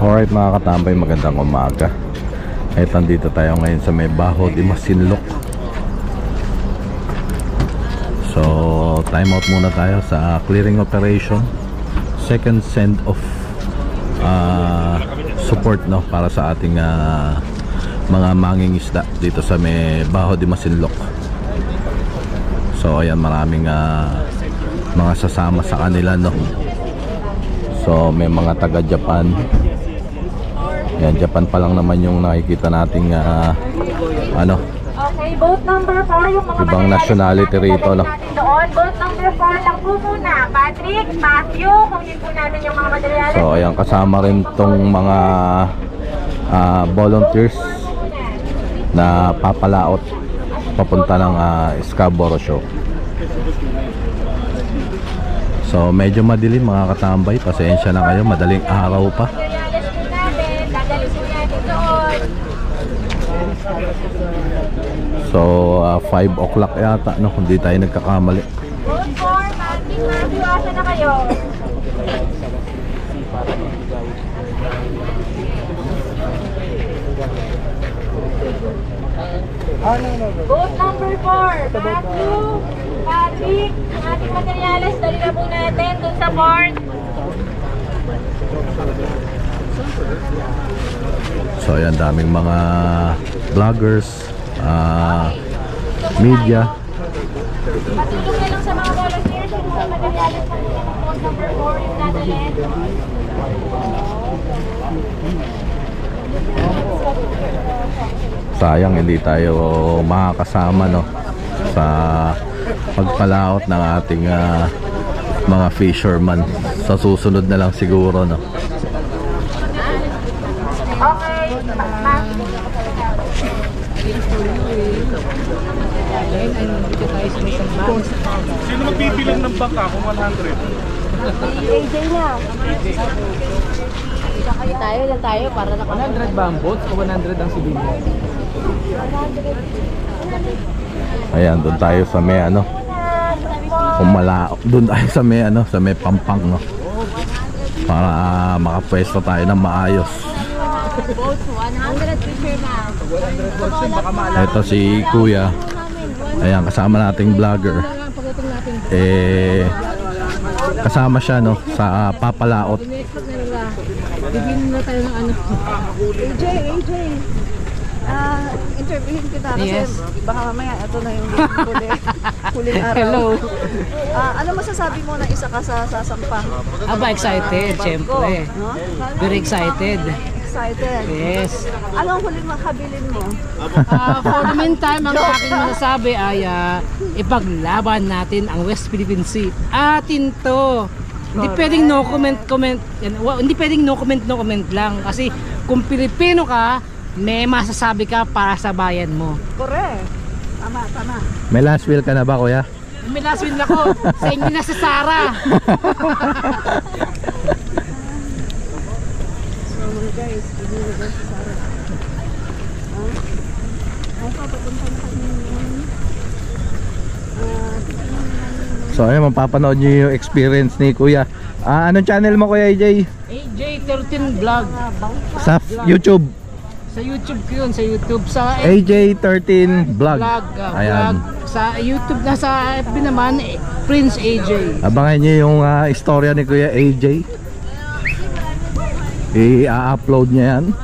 Alright mga katambay, magandang umaga. At nandito tayo ngayon sa may Baho de Masinloc. So time out muna tayo sa clearing operation. Second send of support, no, para sa ating mga mangingisda dito sa may Baho de Masinloc. So ayan, maraming mga sasama sa kanila, no. So may mga taga Japan. Yan, Japan pa lang naman yung nakikita nating okay, boat number 4 yung mga ibang nationality rito, no? Boat number 4 lang po muna. Patrick, Matthew, kunin po natin yung mga materyales. So ayan, kasama rin tong mga volunteers na papalaot papunta ng Scarborough Show. So medyo madilim mga katambay, pasensya na kayo, madaling araw pa. So 5 o'clock yata, no, kung di tayo nagkakamali. Boat 4, Patrick, Matthew, asa na kayo? Boat number 4, Matthew, Patrick, ating materyales, dali na po natin dun sa port. So ayan, daming mga vloggers, media. Patulong na lang sa mga volunteers yung mga materyales ng boat number 4 yung dadalhin. Sayang hindi tayo makakasama, no, sa pagpalaot ng ating mga fisherman. Sa susunod na lang siguro, no. Okay. Sino magbibilang ng bangka kung 100? AJ na. Tayo lang tayo para na 100 ba ang boats o 100 ang civilian? Ayan, doon tayo sa may doon tayo sa may sa may Pampang, no, para makapwesto tayo ng maayos. boats 100 picture na. Ito si Kuya. Ayan, kasama nating vlogger. Kasama siya, no, sa papalaot. Bibigyan na tayo ng ano. AJ, interviewin kita kasi Yes. baka mamaya ito na yung huling araw. Hello. Ano masasabi mo na isa ka sa sasampang? Aba, excited, syempre. No? Very excited. Excited. Yes. Ano ang huling makabilin mo? For the meantime, ang aking masasabi ay ipaglaban natin ang West Philippine Sea. Atin to. Hindi pwedeng no comment. Hindi pwedeng no comment lang. Kasi kung Pilipino ka, may masasabi ka para sa bayan mo. Correct. Tama. May last will ka na ba, Kuya? May last win ako. Sa inyo na si Sarah. So mga guys, hindi na ba si Sarah? Papunta na kami ngayon. So ayun, mapapanood nyo yung experience ni Kuya. Anong channel mo, Kuya AJ? AJ13 Vlog. Sa YouTube. Sa YouTube ko yun, sa YouTube. Sa AJ13 Vlog. Ayan. Vlog. Sa YouTube, nasa FB naman, Prince AJ. Abangan nyo yung istorya ni Kuya AJ. I-upload niya yan.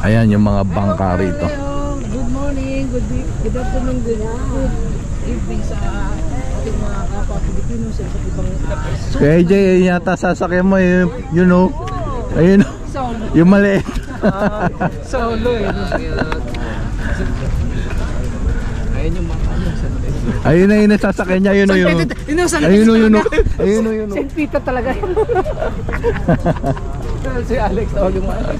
Ayan yung mga bangka rito. Good morning, good afternoon, good evening sa ating mga kapwa Pilipino sa ibang Kuya AJ, yun yata sasakyan mo, you know. Ayun, solo. yung maliit. Solo eh. Ayun yung mga Ayun na yung sasakyan niya, yun o yun. Ayun o yun o. Ayun o yun o. Saint Peter talaga. Si Alex, tawag yung Alex.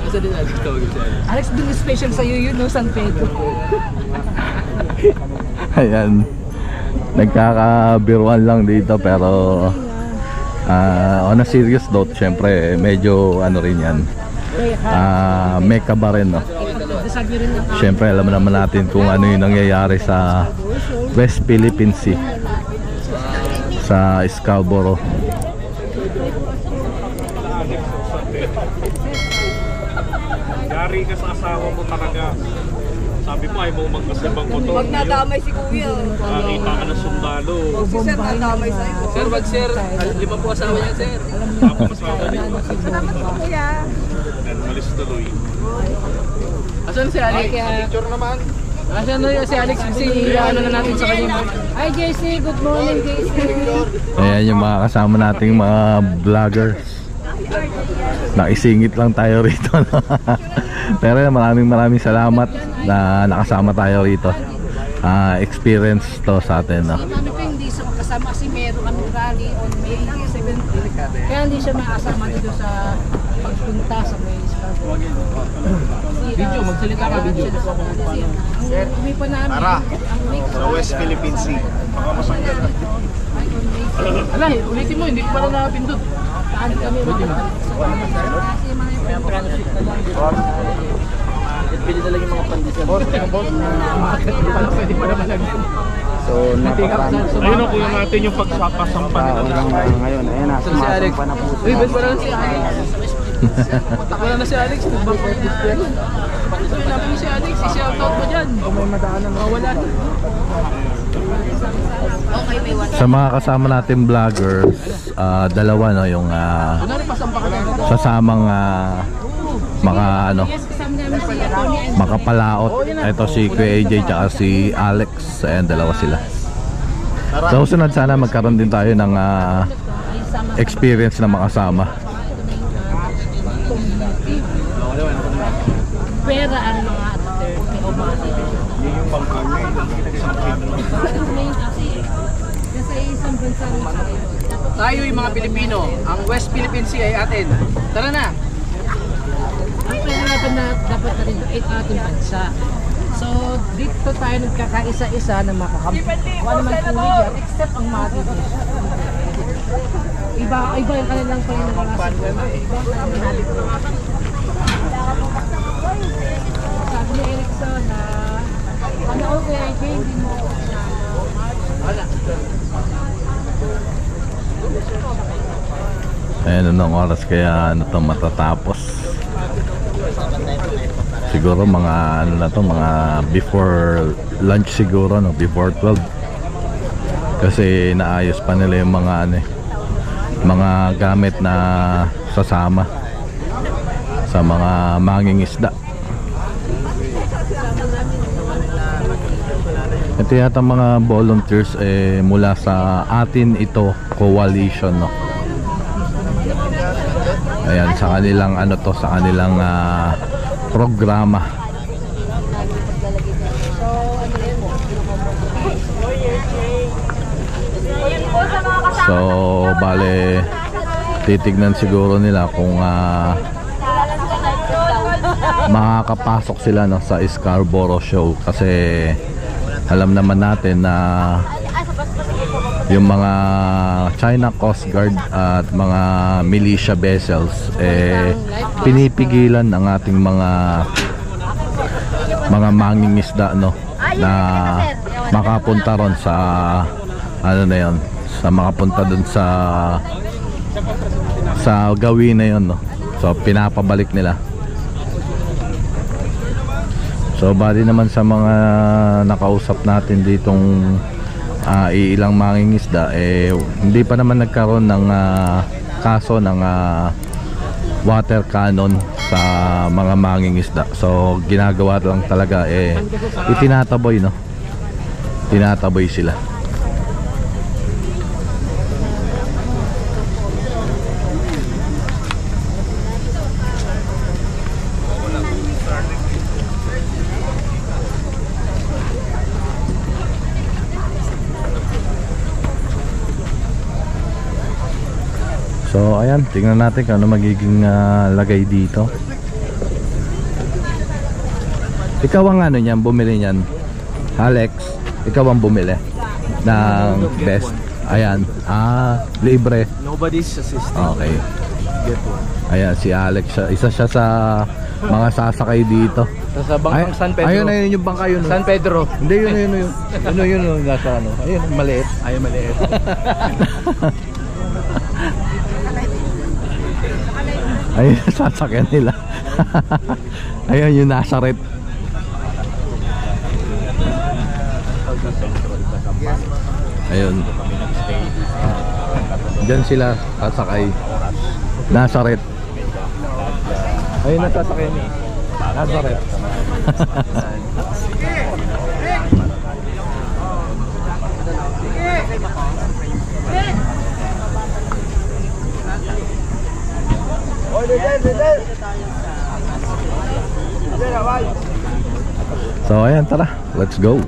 Asa din Alex, tawag yung si Alex. Alex, din special sa'yo yun, no? San Pedro. Ayan, nagkakabiruan lang dito, pero on a serious note, syempre medyo ano rin yan, meka ba rin, no? Syempre alam naman natin kung ano yung nangyayari sa West Philippine Sea. sa Scarborough. Yari ka sa asawa mo talaga. Sabi mo ay mo magkasabang motor. Pag nadamay si Kuya. Nakita ka ng sundalo. Si Sir nadamay sa'yo. Sir, wag sir. 5 po asawa niya, sir. Tapos mabalik. Salamat po Kuya. Then malis tuloy. Asan si Alex? Picture naman. Asan na si Alex? Kasi ano na natin sa kanya. Hi JC, good morning JC. Ayan yung mga kasama nating mga vloggers. Nakisingit lang tayo rito, no? Pero maraming salamat na nakasama tayo rito. Experience to sa atin, no? Si Mami Ping hindi siya makasama kasi meron kami rally on May 17. Kaya hindi siya makasama dito sa pagpunta sa May video, magsalita ka video. Umi pa namin ang week Sa West Philippine Sea. Ala, ulitin mo, hindi ko pala napindot. Saan kami pili talaga yung mga pandesal. Pwede pa naman lang. So, napakarami. Ayun ang kuya natin yung pagsapasampan nila. Hanggang ngayon, ayan na, sumasampa na po Uy, sila. ba't wala na si Alex? Wala na si Alex, nag-bank of this pero. Ito yung namin si Alex, i-shoutout mo dyan. May madaanan na. Wala na. Sa mga kasama natin vloggers, dalawa, no, yung sasamang makapalaot. Ito si Kuya AJ tsaka si Alex. Ayan, dalawa sila. Sa susunod sana magkaroon din tayo ng experience na makasama. Pera ang mga Duterte o mga Yun yung pangkanya. nasa isang bansa rin tayo. Tayo yung mga Pilipino, ang West Philippine Sea ay atin. Tara na! Ang pera na dapat na rin ay ating bansa. So, dito tayo nagkakaisa-isa na makakakuha naman po yan, except ang Mati Dish. Iba yung kanilang paninagasan. Sabi ni Erickson na ano ko kaya hindi mo Ayan, anong oras kaya ano to matatapos? Siguro mga ano na to, mga before lunch siguro, no, before 12. Kasi naayos pa nila yung mga ano, mga gamit na sasama sa mga mangingisda. Ito yata mga volunteers mula sa Atin Ito Coalition, no. Ayan, sa kanilang ano to, sa kanilang programa. So, bale titignan siguro nila kung makakapasok sila, no, sa Scarborough show kasi alam naman natin na yung mga China Coast Guard at mga militia vessels pinipigilan ang ating mga mangingisda, no, na makapunta ron sa ano na yon, sa makapunta dun sa gawin na yon, no. So pinapabalik nila. So bali naman sa mga nakausap natin ditong ilang mangingisda, hindi pa naman nagkaroon ng kaso ng water cannon sa mga mangingisda. So ginagawa lang talaga itinataboy, no, tinataboy sila. So ayan, tingnan natin kung ano magiging lagay dito. Ikaw ang ano niyan, bumili niyan, Alex. Ikaw ang bumili ng best. Ayan, libre. Nobody's assisting. Okay. Get one. Ayan, si Alex, isa siya sa mga sasakay dito. Sa bangkang San Pedro. Ayun yung bangka yun. San Pedro. Hindi, yun, nasa ano. Ayun, maliit. Ay, maliit. Ayun, sasakyan nila. Ayun, yung Nazareth. Ayun. Diyan sila sasakay. Nazareth. Ayun na sasakyan ni Nazareth. So ayan, tara, let's go.